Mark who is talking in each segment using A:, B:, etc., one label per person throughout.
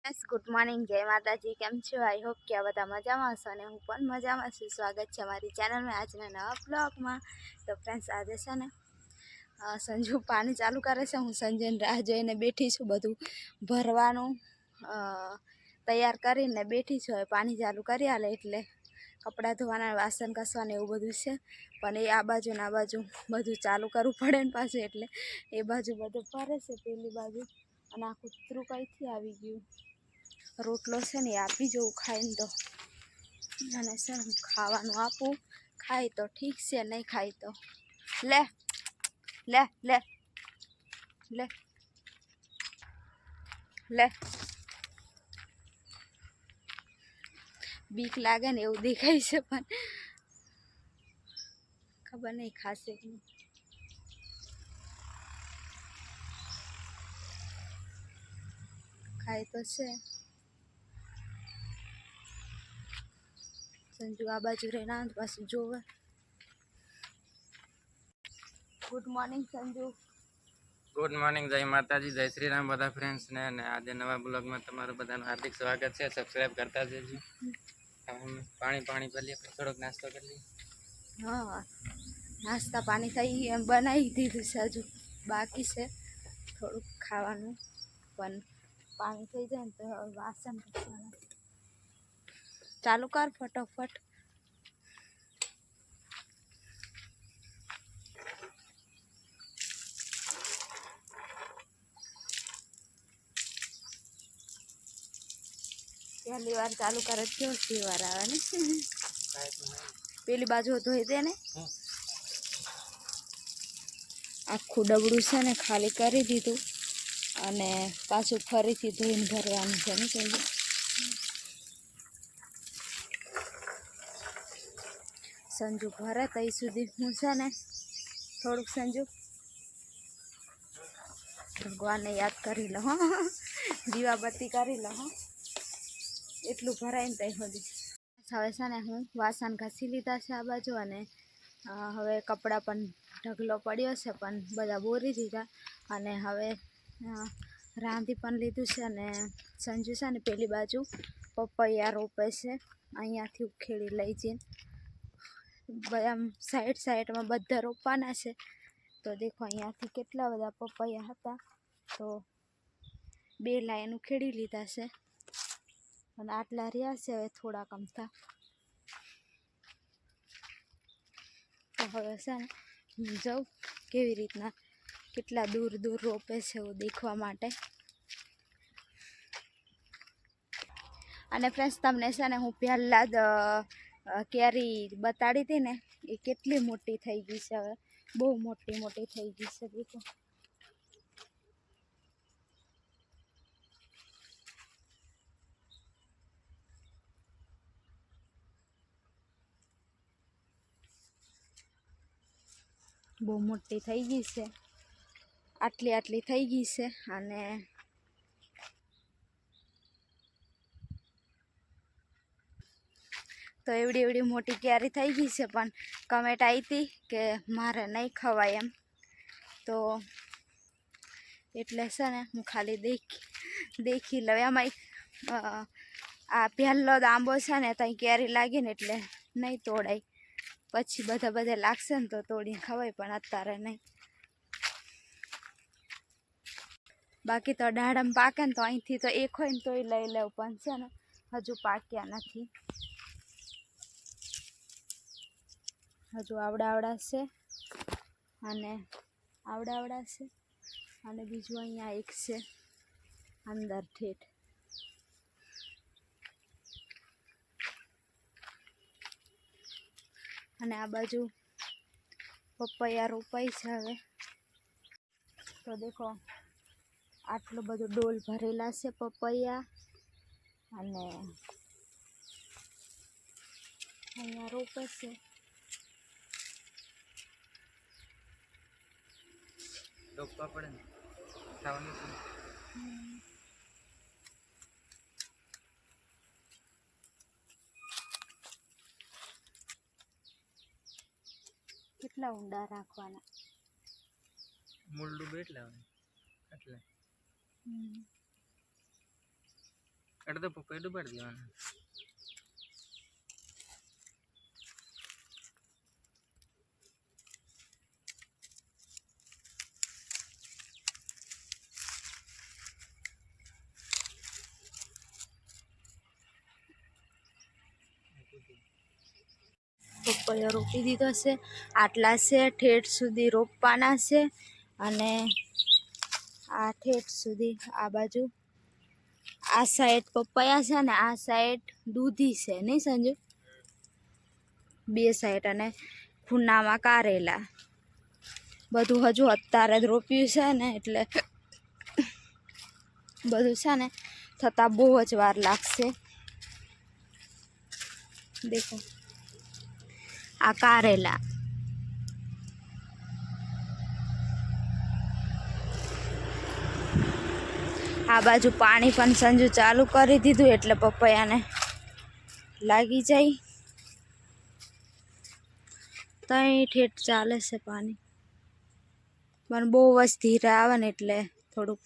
A: Yes good morning जय माताजी केम छो आई होप कि आ बधा मजामां हशो अने हूँ पण मजामां छुं। स्वागत छे मारी चेनल में आजना नवा ब्लॉग में। तो फ्रेंड्स आज छे ने संजू पानी चालू करे छे, हूँ संजय राह जोईने बेठी छुं। बधुं भरवानुं तैयार करीने बेठी छुं। हवे पानी चालू करी आले एटले कपड़ा धोवाना वासन घसवाने एवुं बधुं छे, पण ए आ बाजू ने आ बाजू बधुं चालू करवुं पड़े ने पाछुं एटले ए बाजू बधुं फरे छे पेली बाजू अने आ कूतરું कईथी आवी गयुं। रोटलो छे ने आपी जवुं खाईने तो અને છે ને ખાવાનું આપું, ખાય તો ઠીક છે, નહીં ખાય તો લે લે લે લે લે બીક લાગે ને એવું દેખાય છે, પણ ખબર નહીં ખાશે કે નહીં. ખાય તો છે. સંજુ આ બાજુ રહીને પાછું જોવે. Good morning Sanju.
B: Good morning जय माताजी जय श्री राम बधा फ्रेंड्स ने आज नवा ब्लॉग में तमारुं बधानुं हार्दिक स्वागत है। सब्सक्राइब करता जजो। हम पानी पानी पी लिए, थोड़ोक नास्तो कर लिए।
A: हाँ नास्ता पानी थई एम बनावी दीधुं छे, हजू बाकी छे थोड़ुंक खावानुं, पण पानी थई जाय ने तो वासन घसवाना। चालू कर फटाफट। पहली बार चालू करे क्यों सी बार आवे ने पेली बाजू धोई दे ने। आखुं डबडું છે ને ખાલી કરી દીધું અને પાછું ફરીથી ધોઈને ભરવાનું છે ને પેલું સંજુ ભરે તઈ સુધી હું છે ને થોડુંક સંજુ ભગવાનને યાદ કરી લો, હા દીવાબત્તી કરી લો, હા એટલું ભરાય ને તઈ સુધી. હવે છે ને હું વાસણ ઘસી લીધા છે આ બાજુ, અને હવે કપડાં પણ ઢગલો પડ્યો છે પણ બધા બોરી દીધા, અને હવે રાંધી પણ લીધું છે. અને સંજુ છે ને પેલી બાજુ પપૈયા રોપે છે, અહીંયાથી ઉખેડી લઈ જઈને આમ સાઈડ સાઈડમાં બધા રોપવાના છે. તો દેખો અહીંયાથી કેટલા બધા પપૈયા હતા, તો 2 લાઈન ઉખેડી લીધા છે અને આટલા રહ્યા છે હવે થોડાક અમથા. તો હવે છે ને હું જાઉં કેવી રીતના કેટલા દૂર દૂર રોપે છે એવું દેખવા માટે. અને ફ્રેન્ડ્સ તમને છે ને હું પહેલાં જ કેરી બતાડી હતી ને, એ કેટલી મોટી થઈ ગઈ છે, હવે બહુ મોટી મોટી થઈ ગઈ છે. દેખો બહુ મોટી થઈ ગઈ છે, આટલી આટલી થઈ ગઈ છે. અને તો એવડી એવડી મોટી કેરી થઈ ગઈ છે, પણ કમેન્ટ આવી હતી કે મારે નહીં ખવાય એમ, તો એટલે છે ને હું ખાલી દેખી લઉં. એમાં આ પહેલો જ આંબો છે ને ત્યાં કેરી લાગી ને એટલે નહીં તોડાય, પછી બધા લાગશે ને તો તોડીને ખવાય, પણ અત્યારે નહીં. બાકી તો દાડમ પાકે ને તો અહીંથી તો એક હોય ને તોય લઈ લેવું, પણ છે ને હજુ પાક્યા નથી, હજુ આવડા છે અને આવડા છે, અને બીજું અહીંયા એક છે અંદર ઠેઠ. અને આ બાજુ પપૈયા રોપાઈ છે હવે. તો દેખો આટલું બધું ડોલ ભરેલા છે પપૈયા, અને અહીંયા રોપે છે.
B: रोपवा पड़े ने खावानुं छे।
A: કેટલા ઊંડા રાખવાના,
B: મૂળું બેટ લાવવાનું એટલે અડધો પપૈયો ડુબાડી દેવાનો.
A: પપૈયો રોપી દીધો છે. આટલા છે, ઠેઠ સુધી રોપવાના છે. અને આ ઠેઠ સુધી આ બાજુ આ સાઈડ પપૈયા છે ને આ સાઈડ દૂધી છે નહીં સંજુ? બે સાઈડ અને ખૂણામાં કારેલા. બધું હજુ અત્યારે જ રોપ્યું છે ને એટલે બધું છે ને થતાં બહુ જ વાર લાગશે. દેખો આ કારેલા, આ બાજુ પાણી પણ સંજુ ચાલુ કરી દીધું એટલે પપૈયાને લાગી જાય. તઈ ઠેઠ ચાલે છે પાણી, પણ બહુ જ ધીરે આવે ને એટલે થોડુંક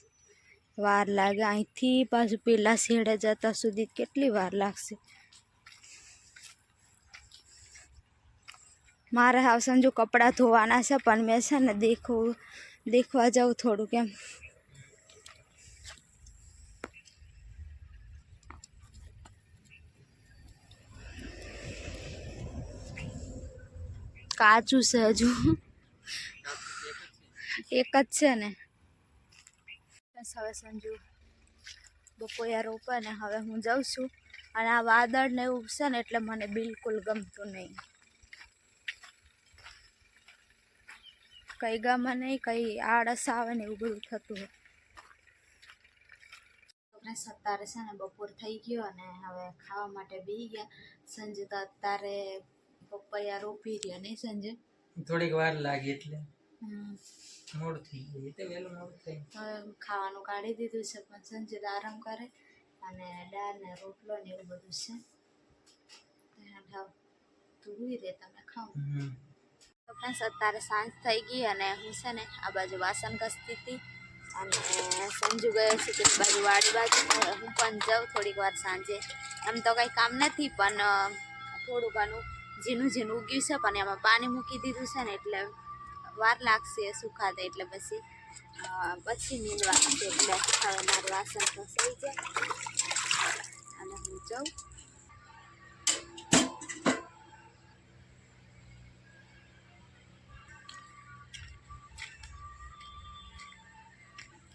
A: વાર લાગે. અહીંથી પાછું પેલા શેડે જતા સુધી કેટલી વાર લાગશે. મારે હાવ સંજુ કપડાં ધોવાના છે પણ મેં છે ને દેખવા જાઉં થોડુંક એમ. કાચું છે હજુ, એક જ છે ને. બસ હવે સંજુ બપોયા રોપે ને હવે હું જાઉં છું. અને આ વાદળ ને એવું છે ને એટલે મને બિલકુલ ગમતું નહીં. કઈ ગમે નહીં, કઈ આળસ આવે ને એવું બધું થતું હોય. અત્યારે છે ને બપોર થઈ ગયો અને હવે ખાવા માટે બેસી ગયા. સંજે તો અત્યારે પપૈયા રોપી રહ્યા નહીં સંજે?
B: થોડીક વાર લાગી એટલે મોડું થઈ ગયું. એટલે વહેલું મોડું થઈ.
A: હવે ખાવાનું કાઢી દીધું છે પણ સંજે તો આરામ કરે અને દાળ ને રોટલો ને એવું બધું છે. તું હુઈ રે તમે ખાવ. અત્યારે સાંજ થઈ ગઈ અને હું છે ને આ બાજુ વાસણ ઘસતી હતી અને સંજુ ગયો છે તે બાજુ વાડી બાજુ. હું પણ જાઉં થોડીક વાર સાંજે. એમ તો કંઈ કામ નથી પણ થોડું ઘણું ઝીણું ઝીણું ઉગ્યું છે પણ એમાં પાણી મૂકી દીધું છે ને એટલે વાર લાગશે સુખાતે. એટલે પછી નીંદવાનું છે. એટલે હવે મારું વાસણ ઘસાઈ જાય અને હું જાઉં.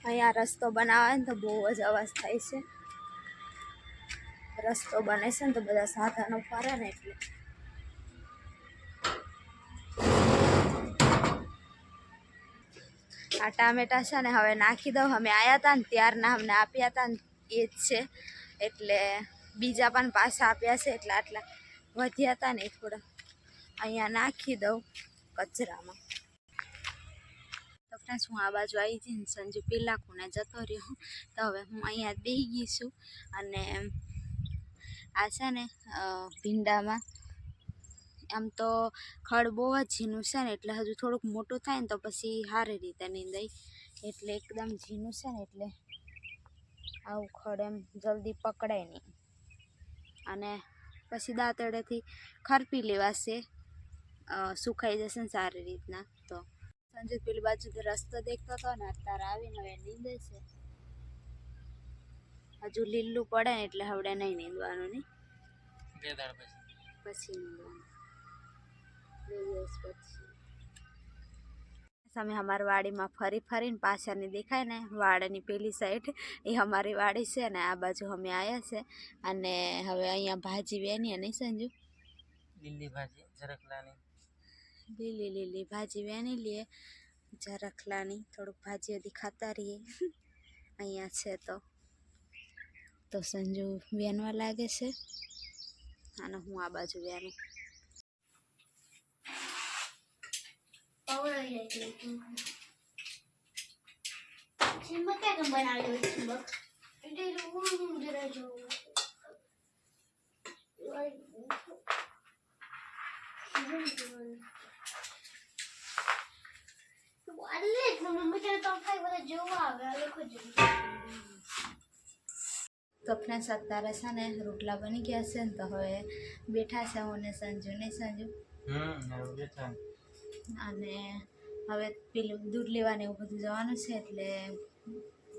A: અહીંયા રસ્તો બનાવે ને તો બહુ જ અવાજ થાય છે. રસ્તો બને છે ને તો બધા સાધનો ફરે ને એટલે. આ ટામેટા છે ને હવે નાખી દઉં. અમે આવ્યા હતા ને ત્યારના અમને આપ્યા હતા ને એ જ છે એટલે બીજા પણ પાછા આપ્યા છે એટલે આટલા વધ્યા હતા ને એ થોડા અહીંયા નાખી દઉં કચરામાં. તો ફ્રેન્ડ્સ હું આ બાજુ આવી હતી ને સંજુ પેલા ખૂણે જતો રહ્યો તો હવે હું અહીંયા જ બેસી ગઈ છું. અને આ છે ને ભીંડામાં આમ તો ખડ બહુ જ ઝીણું છે ને એટલે હજુ થોડુંક મોટું થાય ને તો પછી સારી રીતે નીંદાય. એટલે એકદમ ઝીણું છે ને એટલે આવું ખડ એમ જલ્દી પકડાય નહીં. અને પછી દાંતરડેથી ખરપી લેવાશે, સુકાઈ જશે ને સારી રીતના. તો સંજુ પેલી બાજુથી રસ્તો દેખતો હતો ને અત્યારે આવીને હવે નીંદે છે. હજુ લીલું પડે ને એટલે હવે નહીં નીંદવાનું નહીં, પછી નીંદવાનું 2 દિવસ પછી. અમે અમારી વાડીમાં ફરીને પાછળની દેખાય ને વાડની પેલી સાઈડ એ અમારી વાડી છે ને આ બાજુ અમે આવ્યા છે. અને હવે અહીંયા ભાજી વેની નહીં સંજુ?
B: લીલી ભાજી ઝરખલાની,
A: લીલી ભાજી વેની લઈએ ઝરખલાની. થોડુંક ભાજી હજી ખાતા રહીએ અહીંયા છે તો સંજુ વેનવા લાગે છે અને હું આ બાજુ વેનું. તો ફ્રેન્ડ્સ અત્યારે છે ને રોટલા બની ગયા છે ને તો હવે બેઠા છે હું ને સંજુ ને સંજુ
B: હવે બેઠા.
A: અને હવે પેલું દૂધ લેવાને એવું બધું જવાનું છે એટલે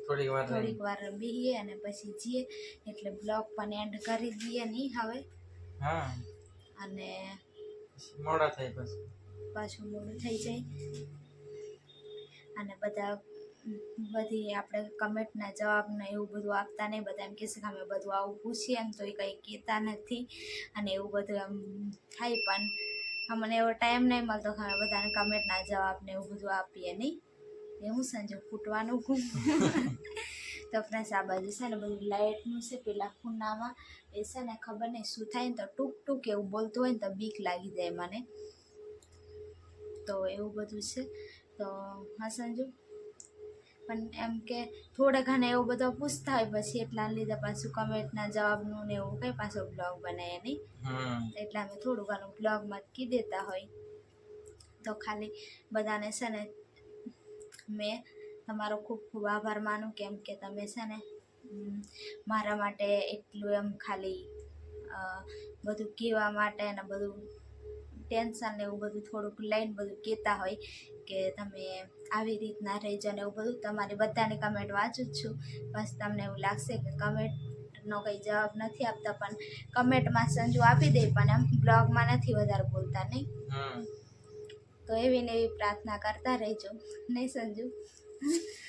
A: થોડીક વાર બેહીએ અને પછી જઈએ એટલે બ્લોગ પણ એન્ડ કરી દઈએ નહીં હવે.
B: હા
A: અને
B: મોડા થાય પછી
A: પાછું મોડું થઈ જાય અને બધી આપણે કમેન્ટના જવાબને એવું બધું આપતા નહીં. બધા એમ કહેશે કે અમે બધું આવું પૂછીએ એમ તો એ કંઈ કહેતા નથી અને એવું બધું એમ થાય પણ અમને એવો ટાઈમ નહીં મળતો કે અમે બધાને કમેન્ટના જવાબને એવું બધું આપીએ નહીં. એવું સંજુ ફૂટવાનું તો ફ્રેન્ડ્સ આ બાજુ છે ને બધું લાઇટનું છે પેલા ખૂણામાં એ છે ને ખબર નહીં શું થાય ને તો ટૂંક ટૂંક એવું બોલતું હોય ને તો બીક લાગી જાય મને. તો એવું બધું છે તો હા સંજુ પણ એમ કે થોડા ઘણા એવું બધું પૂછતા હોય પછી એટલા લીધે પાછું કમેન્ટના જવાબનું ને એવું કંઈ પાછો બ્લોગ બનાવીએ નહીં. એટલે અમે થોડું ઘણું બ્લોગમાં કી દેતા હોય. તો ખાલી બધાને છે ને મેં તમારો ખૂબ ખૂબ આભાર માનું કેમ કે તમે છે ને મારા માટે એટલું એમ ખાલી બધું કહેવા માટે અને બધું ટેન્શન ને એવું બધું થોડુંક લઈને બધું કહેતા હોય કે તમે આવી રીતના રહેજો ને એવું બધું. તમારી બધાની કમેન્ટ વાંચું જ છું. બસ તમને એવું લાગશે કે કમેન્ટનો કંઈ જવાબ નથી આપતા પણ કમેન્ટમાં સંજુ આપી દે પણ એમ બ્લોગમાં નથી વધારે બોલતા નહીં. તો એવી ને એવી પ્રાર્થના કરતા રહેજો નહીં સંજુ.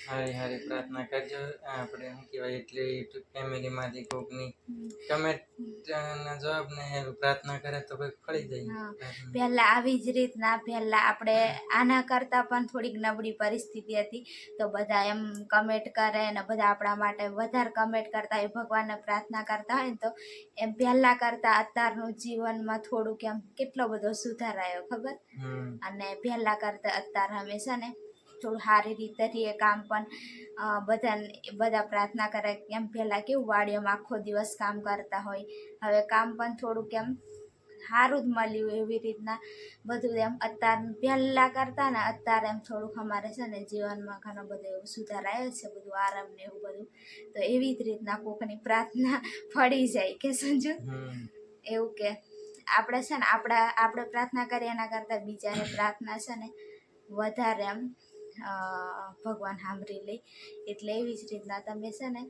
B: હારી હારી પ્રાર્થના કરજો. આપણે શું કહેવાય એટલે યુટ્યુબ ફેમિલીમાંથી કોકની કમેન્ટના જવાબ ને પ્રાર્થના કરે તો કંઈક ફળી જાય.
A: પહેલાં આવી જ રીતના પહેલાં આપણે આના કરતાં પણ થોડીક નબળી પરિસ્થિતિ હતી તો બધા એમ કમેન્ટ કરે અને બધા આપણા માટે વધારે કમેન્ટ કરતા હોય ભગવાનને પ્રાર્થના કરતા હોય ને તો એમ પહેલાં કરતાં અત્યારનું જીવનમાં થોડુંક એમ કેટલો બધો સુધાર આવ્યો ખબર. અને પહેલાં કરતાં અત્યારે હંમેશા ને થોડું સારી રીતે રહીએ કામ પણ બધા પ્રાર્થના કરે એમ પહેલાં કેવું વાડીઓમાં આખો દિવસ કામ કરતા હોય હવે કામ પણ થોડુંક એમ સારું જ મળ્યું એવી રીતના બધું એમ અત્યારે પહેલાં કરતાં ને અત્યારે એમ થોડુંક અમારે છે ને જીવનમાં ઘણો બધો એવો સુધાર આવ્યો છે બધું આરામ ને એવું બધું. તો એવી જ રીતના કોકની પ્રાર્થના ફળી જાય કે સંજુ એવું કે આપણે છે ને આપણે પ્રાર્થના કરીએ એના કરતાં બીજાની પ્રાર્થના છે ને વધારે એમ ભગવાન સાંભળી લે. એટલે એવી જ રીતના તમે છે ને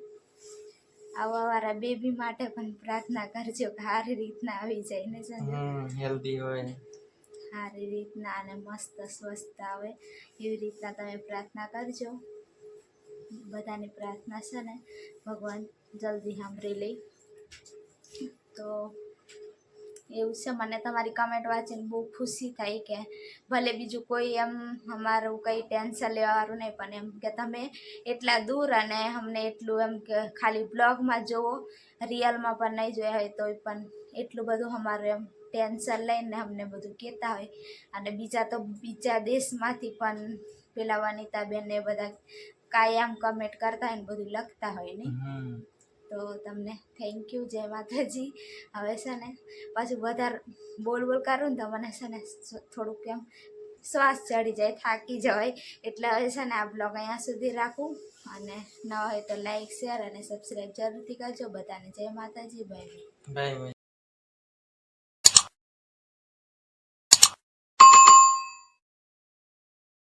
A: આવવાવાળા બેબી માટે પણ પ્રાર્થના કરજો કે સારી રીતના આવી જાય ને સંજુ.
B: હેલ્ધી હોય
A: સારી રીતના અને મસ્ત સ્વસ્થ આવે એવી રીતના તમે પ્રાર્થના કરજો. બધાની પ્રાર્થના છે ને ભગવાન જલ્દી સાંભળી લે. તો એવું છે મને તમારી કમેન્ટ વાંચીને બહુ ખુશી થાય કે ભલે બીજું કોઈ એમ અમારું કંઈ ટેન્શન લેવાવાળું નહીં પણ એમ કે તમે એટલા દૂર અને અમને એટલું એમ કે ખાલી બ્લોગમાં જુઓ રિયલમાં પણ નહીં જોયા હોય તોય પણ એટલું બધું અમારું એમ ટેન્શન લઈને અમને બધું કહેતા હોય. અને બીજા દેશમાંથી પણ પેલા વનિતાબેન ને બધા કાયમ કમેન્ટ કરતા હોય ને બધું લખતા હોય ને. તો તમને થેન્ક યુ જય માતાજી. હવે છે ને પાછું વધારે બોલ કરું ને તો મને છે ને થોડુંક એમ શ્વાસ ચડી જાય થાકી જવાય એટલે હવે છે ને આ બ્લોગ અહીંયા સુધી રાખું અને ન હોય તો લાઈક શેર અને સબસ્ક્રાઈબ જરૂરથી કરજો. બધાને જય માતાજી. Bye bye.